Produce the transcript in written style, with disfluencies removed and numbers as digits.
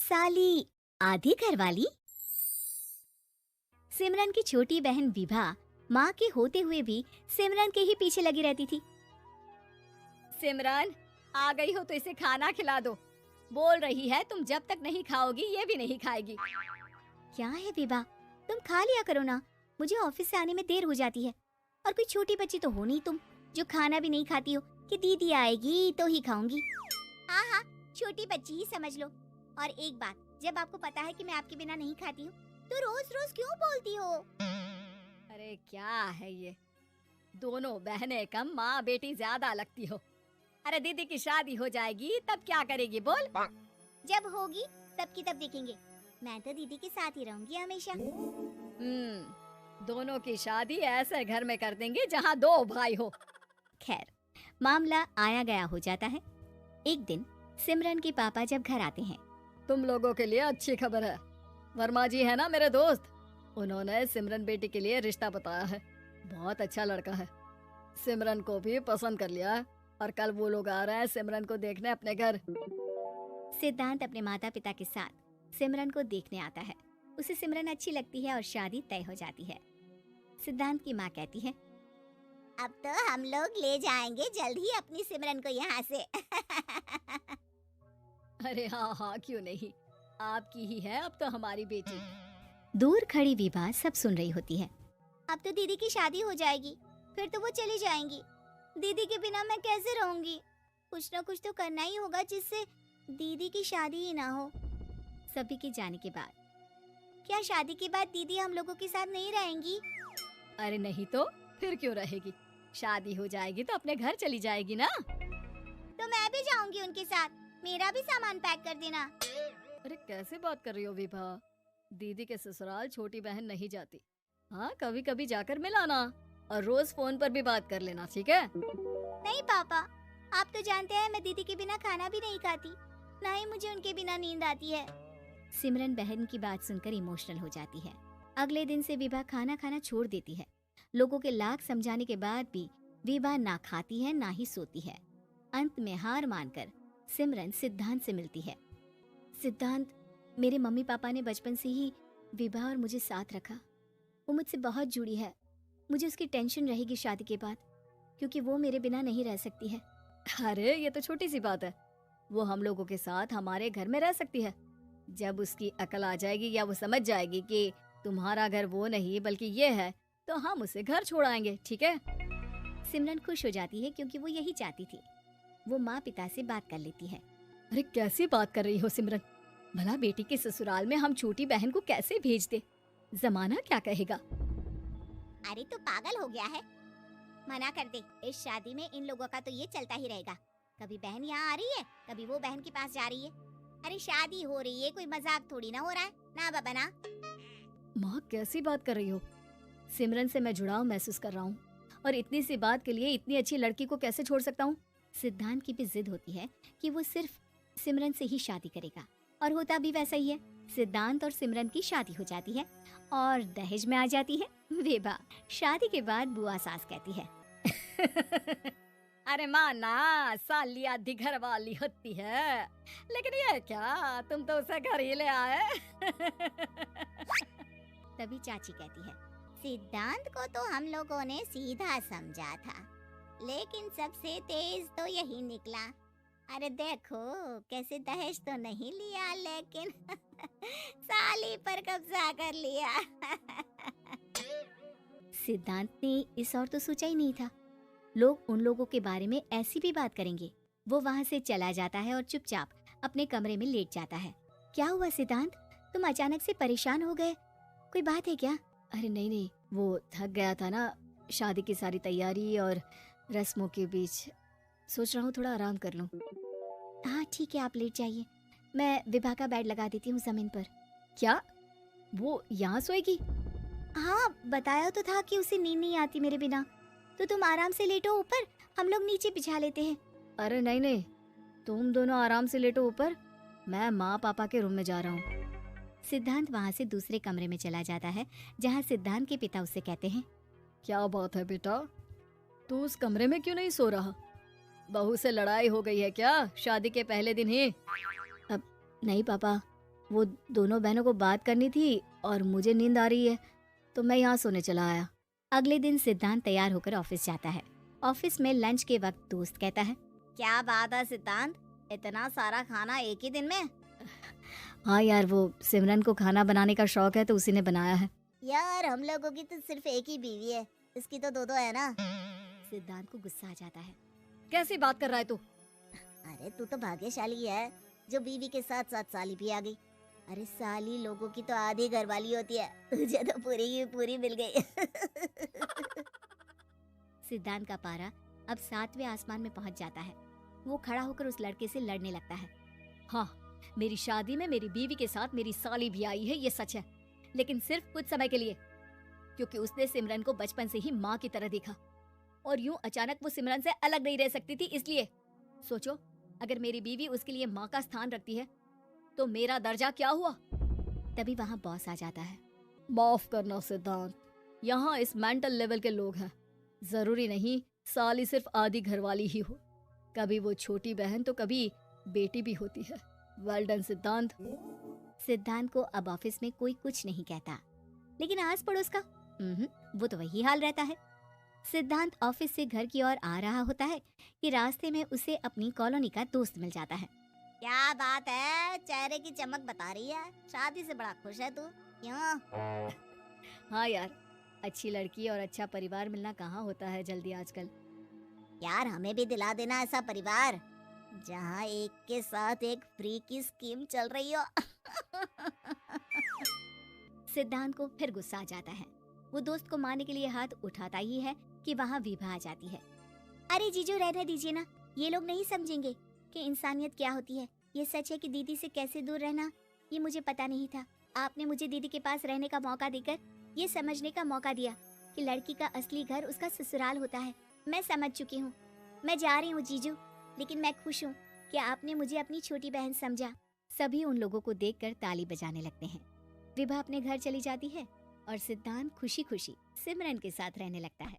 साली आधी घरवाली। सिमरन की छोटी बहन विभा माँ के होते हुए भी सिमरन के ही पीछे लगी रहती थी। सिमरन, आ गई हो तो इसे खाना खिला दो। बोल रही है तुम जब तक नहीं खाओगी ये भी नहीं खाएगी। क्या है विभा, तुम खा लिया करो ना, मुझे ऑफिस से आने में देर हो जाती है। और कोई छोटी बच्ची तो हो नहीं तुम जो खाना भी नहीं खाती हो कि दीदी आएगी तो ही खाऊंगी। हाँ हाँ, छोटी बच्ची ही समझ लो। और एक बात, जब आपको पता है कि मैं आपके बिना नहीं खाती हूँ तो रोज रोज क्यों बोलती हो? अरे क्या है ये, दोनों बहनें कम माँ बेटी ज्यादा लगती हो। अरे दीदी की शादी हो जाएगी तब क्या करेगी बोल? जब होगी तब की तब देखेंगे। मैं तो दीदी के साथ ही रहूंगी हमेशा। दोनों की शादी ऐसे घर में कर देंगे जहाँ दो भाई हो। खैर, मामला आया गया हो जाता है। एक दिन सिमरन के पापा जब घर आते हैं, तुम लोगों के लिए अच्छी खबर है। वर्मा जी है ना मेरे दोस्त, उन्होंने सिमरन बेटी के लिए रिश्ता बताया है। बहुत अच्छा लड़का है, सिमरन को भी पसंद कर लिया है और कल वो लोग आ रहे हैं सिमरन को देखने अपने घर। सिद्धांत अपने माता पिता के साथ सिमरन को देखने आता है। उसे सिमरन अच्छी लगती है और शादी तय हो जाती है। सिद्धांत की माँ कहती है, अब तो हम लोग ले जाएंगे जल्द ही अपनी सिमरन को यहाँ से। अरे हाँ हाँ, क्यों नहीं, आपकी ही है अब तो हमारी बेटी। दूर खड़ी विभा सब सुन रही होती है। अब तो दीदी की शादी हो जाएगी, फिर तो वो चली जाएंगी। दीदी के बिना मैं कैसे रहूंगी? कुछ ना कुछ तो करना ही होगा जिससे दीदी की शादी ही ना हो। सभी के जाने के बाद क्या शादी के बाद दीदी हम लोगों के साथ नहीं रहेंगी? अरे नहीं तो फिर क्यों रहेगी, शादी हो जाएगी तो अपने घर चली जाएगी ना। तो मैं भी जाऊंगी उनके साथ, मेरा भी सामान पैक कर देना। अरे कैसे बात कर रही हो विभा, दीदी के ससुराल छोटी बहन नहीं जाती। हाँ, कभी कभी जाकर मिलाना और रोज फोन पर भी बात कर लेना, ठीक है? नहीं पापा, आप तो जानते हैं मैं दीदी के बिना खाना भी नहीं खाती, ना ही मुझे उनके बिना नींद आती है। सिमरन बहन की बात सुनकर इमोशनल हो जाती है। अगले दिन से विभा खाना खाना छोड़ देती है। लोगों के लाख समझाने के बाद भी विभा ना खाती है ना ही सोती है। अंत में हार मानकर सिमरन सिद्धांत से मिलती है। सिद्धांत, मेरे मम्मी पापा ने बचपन से ही विभा और मुझे साथ रखा। वो मुझसे बहुत जुड़ी है। मुझे उसकी टेंशन रहेगी शादी के बाद, क्योंकि वो मेरे बिना नहीं रह सकती है। अरे ये तो छोटी सी बात है, वो हम लोगों के साथ हमारे घर में रह सकती है। जब उसकी अकल आ जाएगी या वो समझ जाएगी कि तुम्हारा घर वो नहीं बल्कि ये है, तो हम उसे घर छोड़ाएंगे, ठीक है? सिमरन खुश हो जाती है क्योंकि वो यही चाहती थी। वो माँ पिता से बात कर लेती है। अरे कैसी बात कर रही हो सिमरन, भला बेटी के ससुराल में हम छोटी बहन को कैसे भेज दे? जमाना क्या कहेगा? अरे तो पागल हो गया है, मना कर दे। इस शादी में इन लोगों का तो ये चलता ही रहेगा। कभी बहन यहाँ आ रही है, कभी वो बहन के पास जा रही है। अरे शादी हो रही है, कोई मजाक थोड़ी ना हो रहा है ना बाबा ना। माँ कैसी बात कर रही हो? सिमरन से मैं जुड़ाव महसूस कर रहा हूँ और इतनी सी बात के लिए इतनी अच्छी लड़की को कैसे छोड़ सकता हूँ? सिद्धांत की भी जिद होती है कि वो सिर्फ सिमरन से ही शादी करेगा, और होता भी वैसा ही है। सिद्धांत और सिमरन की शादी हो जाती है और दहेज में आ जाती है विभा। शादी के बाद बुआ सास कहती है, अरे माँ ना, साली आधी घर वाली होती है, लेकिन ये क्या, तुम तो उसे घर ही ले आए। तभी चाची कहती है, सिद्धांत को तो हम लोगों ने सीधा समझा था, लेकिन सबसे तेज तो यही निकला। अरे देखो कैसे दहेज तो नहीं लिया, लेकिन साली पर कब्जा कर लिया। सिद्धांत ने इस और तो सोचा ही नहीं था, लोग उन लोगों के बारे में ऐसी भी बात करेंगे। वो वहाँ से चला जाता है और चुपचाप अपने कमरे में लेट जाता है। क्या हुआ सिद्धांत, तुम अचानक से परेशान हो गए, कोई बात है क्या? अरे नहीं नहीं, वो थक गया था ना, शादी की सारी तैयारी और रस्मों के बीच, सोच रहा हूँ थोड़ा आराम कर लूँ। हाँ ठीक है, आप लेट जाइए, मैं विभा का बेड लगा देती हूँ जमीन पर। क्या वो यहाँ सोएगी? हाँ, बताया तो था कि उसे नींद नहीं आती मेरे बिना, तो तुम आराम से लेटो ऊपर, हम लोग नीचे बिछा लेते हैं। अरे नहीं नहीं, तुम दोनों आराम से लेटो ऊपर, मैं माँ पापा के रूम में जा रहा हूँ। सिद्धांत वहाँ से दूसरे कमरे में चला जाता है, जहाँ सिद्धांत के पिता उसे कहते हैं, क्या बात है बेटा, तू उस कमरे में क्यों नहीं सो रहा? बहू से लड़ाई हो गई है क्या शादी के पहले दिन ही? अब नहीं पापा, वो दोनों बहनों को बात करनी थी और मुझे नींद आ रही है, तो मैं यहाँ सोने चला आया। अगले दिन सिद्धांत तैयार होकर ऑफिस जाता है। ऑफिस में लंच के वक्त दोस्त कहता है, क्या बात है सिद्धांत, इतना सारा खाना एक ही दिन में? हाँ यार, वो सिमरन को खाना बनाने का शौक है तो उसी ने बनाया है। यार हम लोगों की तो सिर्फ एक ही बीवी है, इसकी तो दो है ना। सिद्धांत को गुस्सा आ जाता है। कैसी बात कर रहा है तू? अरे तू तो भाग्यशाली है जो बीवी के साथ साथ साली भी आ गई। अरे साली लोगों की तो आधी घरवाली होती है, तुझे तो पूरी की पूरी मिल गई। सिद्धांत का पारा अब 7वें आसमान में पहुंच जाता है। वो खड़ा होकर उस लड़के से लड़ने लगता है। हाँ, मेरी शादी में मेरी बीवी के साथ मेरी साली भी आई है, ये सच है, लेकिन सिर्फ कुछ समय के लिए, क्योंकि उसने सिमरन को बचपन से ही माँ की तरह देखा और यूं अचानक वो सिमरन से अलग नहीं रह सकती थी। इसलिए सोचो, अगर मेरी बीवी उसके लिए माँ का स्थान रखती है तो मेरा दर्जा क्या हुआ? तभी वहाँ बॉस आ जाता है। माफ करना सिद्धांत, यहाँ इस मेंटल लेवल के लोग हैं। जरूरी नहीं साली सिर्फ आधी घरवाली ही हो, कभी वो छोटी बहन तो कभी बेटी भी होती है। वेल डन सिद्धांत। सिद्धांत को अब ऑफिस में कोई कुछ नहीं कहता, लेकिन आस पड़ोस का वो तो वही हाल रहता है। सिद्धांत ऑफिस से घर की ओर आ रहा होता है कि रास्ते में उसे अपनी कॉलोनी का दोस्त मिल जाता है। क्या बात है, चेहरे की चमक बता रही है, शादी से बड़ा खुश है तू, क्यों? हाँ यार, अच्छी लड़की और अच्छा परिवार मिलना कहाँ होता है जल्दी आजकल। यार हमें भी दिला देना ऐसा परिवार जहाँ एक के साथ एक फ्री की स्कीम चल रही हो। सिद्धांत को फिर गुस्सा आ जाता है। वो दोस्त को मारने के लिए हाथ उठाता ही है कि वहाँ विभा आ जाती है। अरे जीजू रहने दीजिए ना, ये लोग नहीं समझेंगे कि इंसानियत क्या होती है। ये सच है कि दीदी से कैसे दूर रहना, ये मुझे पता नहीं था। आपने मुझे दीदी के पास रहने का मौका देकर ये समझने का मौका दिया कि लड़की का असली घर उसका ससुराल होता है। मैं समझ चुकी हूँ, मैं जा रही हूँ जीजू, लेकिन मैं खुश हूँ कि आपने मुझे अपनी छोटी बहन समझा। सभी उन लोगों को देखकर ताली बजाने लगते हैं। विभा अपने घर चली जाती है और सिद्धांत खुशी खुशी सिमरन के साथ रहने लगता है।